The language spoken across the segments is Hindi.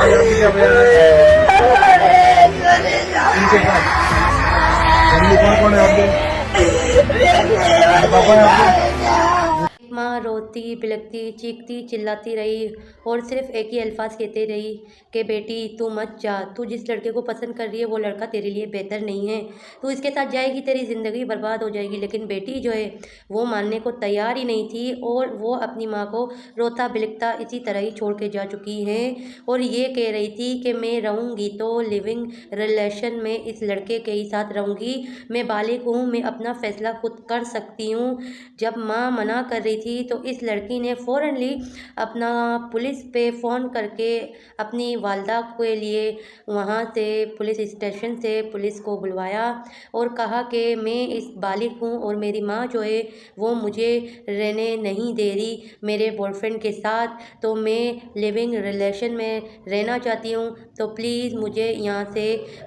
आपकी क्या बयान है इनके साथ? फैमिली कौन कौन है आपके? पापा है आपके? माँ रोती बिलखती चीखती चिल्लाती रही और सिर्फ एक ही अल्फाज कहते रही कि बेटी तू मत जा, तू जिस लड़के को पसंद कर रही है वो लड़का तेरे लिए बेहतर नहीं है, तू इसके साथ जाएगी तेरी ज़िंदगी बर्बाद हो जाएगी। लेकिन बेटी जो है वो मानने को तैयार ही नहीं थी और वो अपनी माँ को रोता बिलखता इसी तरह ही छोड़ के जा चुकी है और ये कह रही थी कि मैं रहूँगी तो लिविंग रिलेशन में इस लड़के के ही साथ रहूँगी, मैं बालिग हूँ, मैं अपना फ़ैसला खुद कर सकती हूँ। जब माँ मना कर रही थी तो इस लड़की ने फ़ौरनली अपना पुलिस पे फ़ोन करके अपनी वालदा के लिए वहाँ से पुलिस स्टेशन से पुलिस को बुलवाया और कहा कि मैं इस बालिग हूँ और मेरी माँ जो है वो मुझे रहने नहीं दे रही मेरे बॉयफ्रेंड के साथ, तो मैं लिविंग रिलेशन में रहना चाहती हूँ, तो प्लीज़ मुझे यहाँ से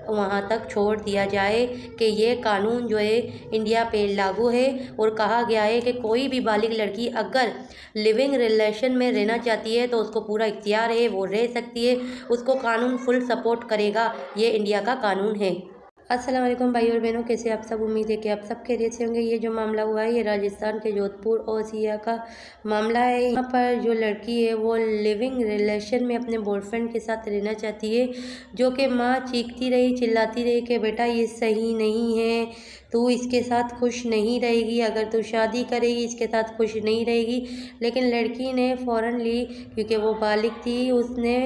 वहाँ तक छोड़ दिया जाए कि ये कानून जो है इंडिया पे लागू है और कहा गया है कि कोई भी बालिग लड़की अगर लिविंग रिलेशन में रहना चाहती है तो उसको पूरा इख्तियार है, वो रह सकती है, उसको कानून फुल सपोर्ट करेगा, ये इंडिया का कानून है। अस्सलाम वालेकुम भाई और बहनों, कैसे आप सब? उम्मीद है कि आप सब खैरियत से होंगे। ये जो मामला हुआ है ये राजस्थान के जोधपुर और सिया का मामला है। यहाँ पर जो लड़की है वो लिविंग रिलेशन में अपने बॉयफ्रेंड के साथ रहना चाहती है, जो कि माँ चीखती रही चिल्लाती रही कि बेटा ये सही नहीं है, तू इसके साथ खुश नहीं रहेगी, अगर तू शादी करेगी इसके साथ खुश नहीं रहेगी। लेकिन लड़की ने फ़ौरन ली, क्योंकि वो बालिग थी, उसने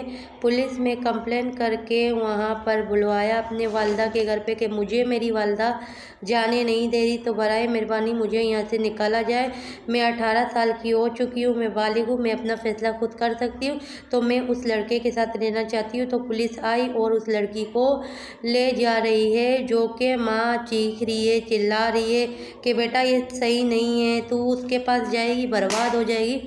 पुलिस में कंप्लेन करके वहाँ पर बुलवाया अपने वालदा के घर पे कि मुझे मेरी वालदा जाने नहीं दे रही, तो बराए मेहरबानी मुझे यहाँ से निकाला जाए। मैं 18 साल की हो चुकी हूँ, मैं बालिग हूँ, मैं अपना फ़ैसला खुद कर सकती हूँ, तो मैं उस लड़के के साथ रहना चाहती हूँ। तो पुलिस आई और उस लड़की को ले जा रही है, जो कि माँ चीख रही है चिल्ला रही है कि बेटा ये सही नहीं है, तू उसके पास जाएगी बर्बाद हो जाएगी।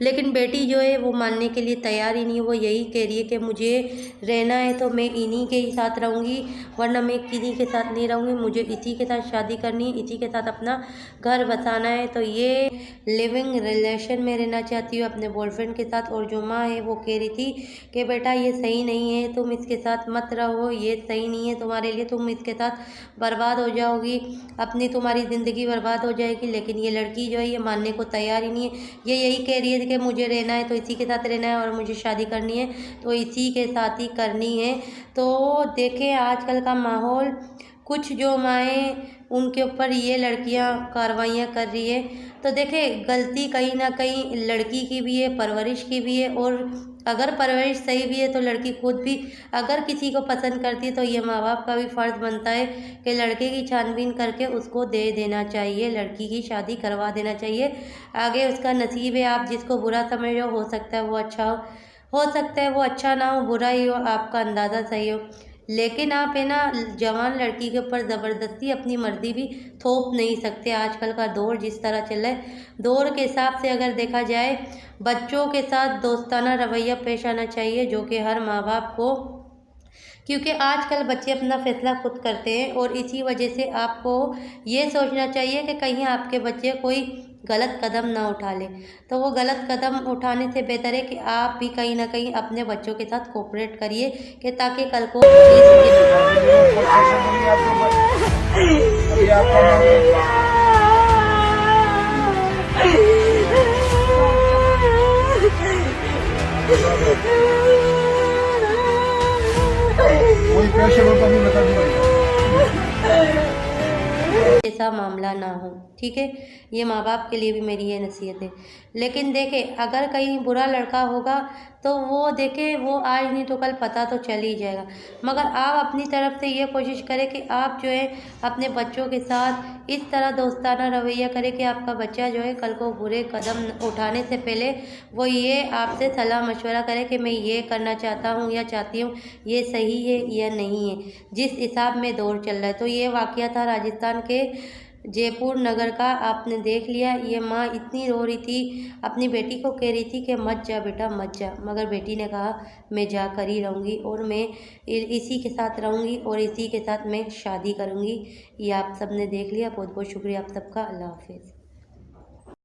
लेकिन बेटी जो है वो मानने के लिए तैयार ही नहीं है, वो यही कह रही है कि मुझे रहना है तो मैं इन्हीं के ही साथ रहूँगी, वरना मैं किसी के साथ नहीं रहूँगी, मुझे इसी के साथ शादी करनी है, इसी के साथ अपना घर बसाना है। तो ये लिविंग रिलेशन में रहना चाहती हूँ अपने बॉयफ्रेंड के साथ। और जो माँ है वो कह रही थी कि बेटा ये सही नहीं है, तुम इसके साथ मत रहो, ये सही नहीं है तुम्हारे लिए, तुम इसके साथ बर्बाद हो जाओगी, अपनी तुम्हारी ज़िंदगी बर्बाद हो जाएगी। लेकिन ये लड़की जो है ये मानने को तैयार ही नहीं है, ये यही कह रही है कि मुझे रहना है तो इसी के साथ रहना है और मुझे शादी करनी है तो इसी के साथ ही करनी है। तो देखें आजकल का माहौल, कुछ जो माएँ उनके ऊपर ये लड़कियां कार्रवाइयाँ कर रही है, तो देखें गलती कहीं ना कहीं लड़की की भी है, परवरिश की भी है, और अगर परवरिश सही भी है तो लड़की खुद भी अगर किसी को पसंद करती है तो ये माँ बाप का भी फ़र्ज़ बनता है कि लड़के की छानबीन करके उसको दे देना चाहिए, लड़की की शादी करवा देना चाहिए। आगे उसका नसीब है, आप जिसको बुरा समझ रहे हो सकता है वो अच्छा हो सकता है वो अच्छा ना हो, बुरा ही हो, आपका अंदाज़ा सही हो। लेकिन आप है ना जवान लड़की के ऊपर ज़बरदस्ती अपनी मर्ज़ी भी थोप नहीं सकते। आजकल का दौर जिस तरह चल रहा है, दौर के हिसाब से अगर देखा जाए, बच्चों के साथ दोस्ताना रवैया पेश आना चाहिए, जो कि हर माँ बाप को, क्योंकि आजकल बच्चे अपना फ़ैसला खुद करते हैं और इसी वजह से आपको ये सोचना चाहिए कि कहीं आपके बच्चे कोई गलत कदम ना उठा ले। तो वो गलत कदम उठाने से बेहतर है कि आप भी कहीं ना कहीं अपने बच्चों के साथ कोऑपरेट करिए, कि ताकि कल को अभी आपका कोई प्रेशर हो तो अभी बता दीजिएगा। ऐसा मामला ना हो, ठीक है। ये माँ बाप के लिए भी मेरी ये नसीहत है। लेकिन देखें अगर कहीं बुरा लड़का होगा तो वो देखें वो आज नहीं तो कल पता तो चल ही जाएगा, मगर आप अपनी तरफ से ये कोशिश करें कि आप जो है अपने बच्चों के साथ इस तरह दोस्ताना रवैया करें कि आपका बच्चा जो है कल को बुरे कदम उठाने से पहले वो ये आपसे सलाह मशवरा करे कि मैं ये करना चाहता हूँ या चाहती हूँ, ये सही है या नहीं है, जिस हिसाब में दौर चल रहा है। तो ये वाक़या था राजस्थान के जयपुर नगर का, आपने देख लिया। ये माँ इतनी रो रही थी, अपनी बेटी को कह रही थी कि मत जा बेटा मत जा, मगर बेटी ने कहा मैं जा कर ही रहूँगी और मैं इसी के साथ रहूँगी और इसी के साथ मैं शादी करूँगी। ये आप सब ने देख लिया। बहुत बहुत शुक्रिया आप सबका। अल्लाह हाफिज़।